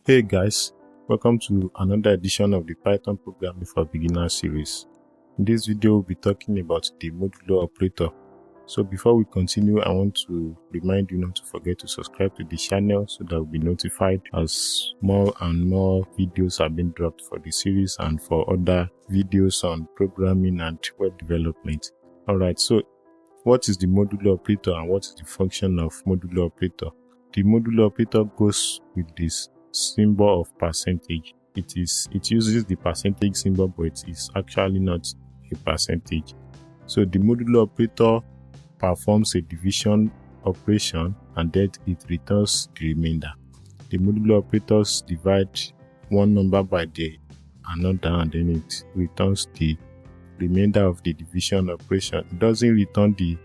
Hey guys, welcome to another edition of the Python Programming for Beginners series. In this video, we'll be talking about the modulo operator. So before we continue, I want to remind you not to forget to subscribe to the channel so that you'll be notified as more and more videos have been dropped for the series and for other videos on programming and web development. Alright, so what is the modulo operator and what is the function of modulo operator? The modulo operator goes with this symbol of percentage. It uses the percentage symbol, but it is actually not a percentage. So the modulo operator performs a division operation and then it returns the remainder. The modulo operators divide one number by the another and then it returns the remainder of the division operation. It doesn't return the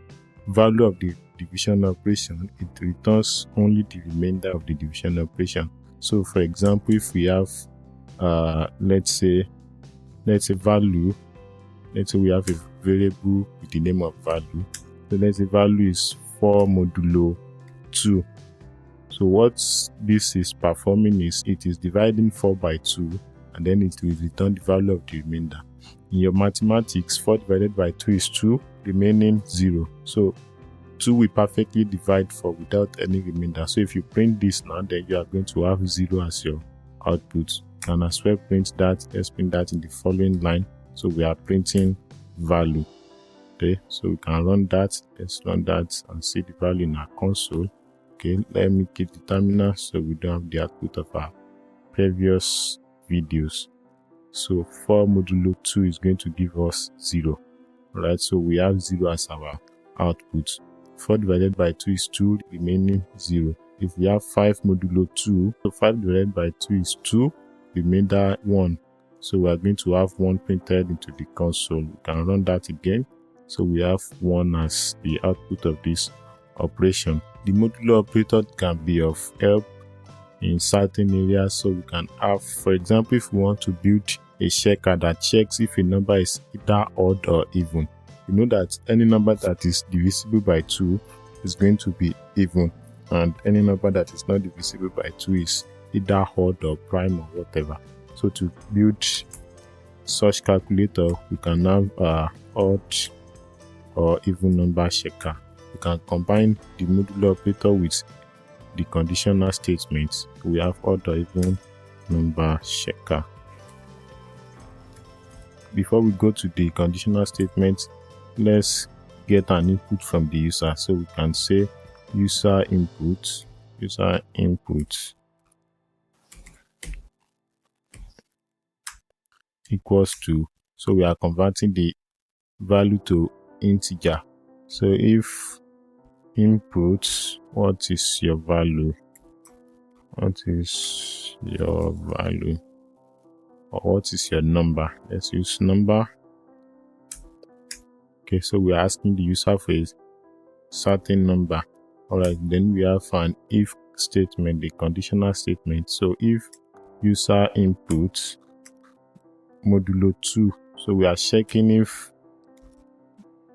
value of the division operation, it returns only the remainder of the division operation. So for example, if we have let's say value, let's say we have a variable with the name of value. So let's say value is 4 modulo 2. So what this is performing is it is dividing 4 by 2 and then it will return the value of the remainder. In your mathematics, 4 divided by 2 is 2, remaining 0. So 2 will perfectly divide 4 without any remainder. So if you print this now, then you are going to have 0 as your output. And as well print that, let's print that in the following line. So we are printing value. Okay, so we can run that. Let's run that and see the value in our console. Okay, let me keep the terminal so we don't have the output of our previous videos. So 4 modulo 2 is going to give us 0. Alright, so we have 0 as our output. 4 divided by 2 is 2, remaining 0. If we have 5 modulo 2, so 5 divided by 2 is 2, remainder 1. So we are going to have 1 printed into the console. We can run that again. So we have 1 as the output of this operation. The modulo operator can be of help in certain areas. So we can have, for example, if we want to build a checker that checks if a number is either odd or even. You know that any number that is divisible by 2 is going to be even, and any number that is not divisible by 2 is either odd or prime or whatever. So to build such calculator, we can have odd or even number checker. We can combine the modulo operator with the conditional statements. We have odd or even number checker. Before we go to the conditional statement, let's get an input from the user. So we can say user input equals to, so we are converting the value to integer. So if input, what is your value, or what is your number? Let's use number. Okay, so we are asking the user for a certain number. Alright, then we have an if statement, the conditional statement. So if user input modulo 2, so we are checking if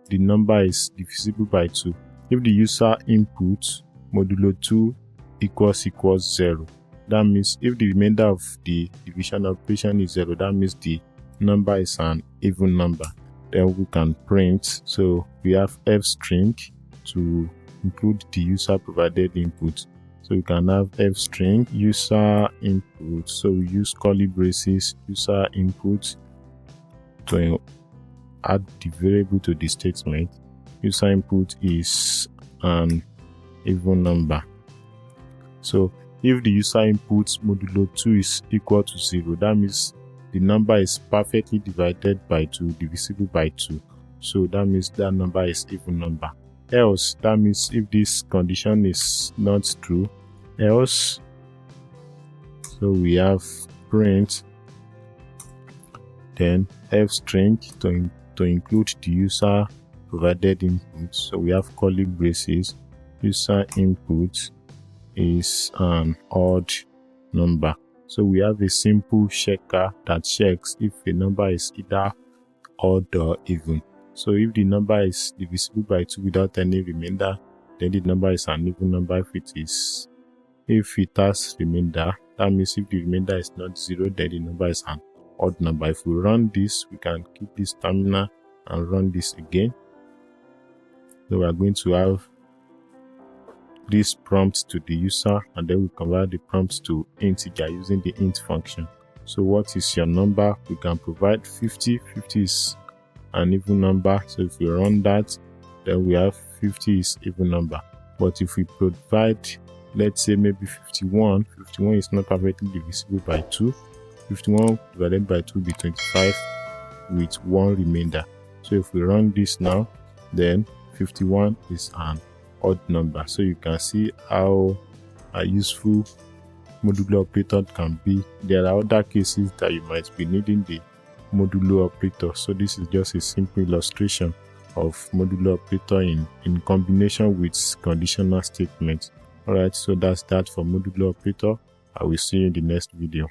the number is divisible by 2. If the user input modulo 2 equals 0, that means if the remainder of the division operation is 0, that means the number is an even number. Then we can print. So we have f string to include the user provided input. So we can have f string user input. So we use curly braces user input to add the variable to the statement. User input is an even number. So if the user input modulo 2 is equal to 0, that means the number is perfectly divided by 2, divisible by 2. So that means that number is even number. Else, that means if this condition is not true, else, so we have print, then f string to include the user provided input. So we have curly braces, user input is an odd number. So we have a simple checker that checks if a number is either odd or even. So if the number is divisible by 2 without any remainder, then the number is an even number. If it has remainder, That means if the remainder is not 0, then the number is an odd number. If we run this, we can keep this terminal and run this again. So we are going to have this prompt to the user, and then we convert the prompt to integer using the int function. So what is your number? We can provide 50. 50 is an even number, so if we run that, then we have 50 is even number. But if we provide, let's say maybe 51 is not perfectly divisible by 2. 51 divided by 2 will be 25 with 1 remainder. So if we run this now, then 51 is an odd number. So you can see how a useful modulo operator can be. There are other cases that you might be needing the modulo operator. So this is just a simple illustration of modulo operator in combination with conditional statements. Alright, so that's that for modulo operator. I will see you in the next video.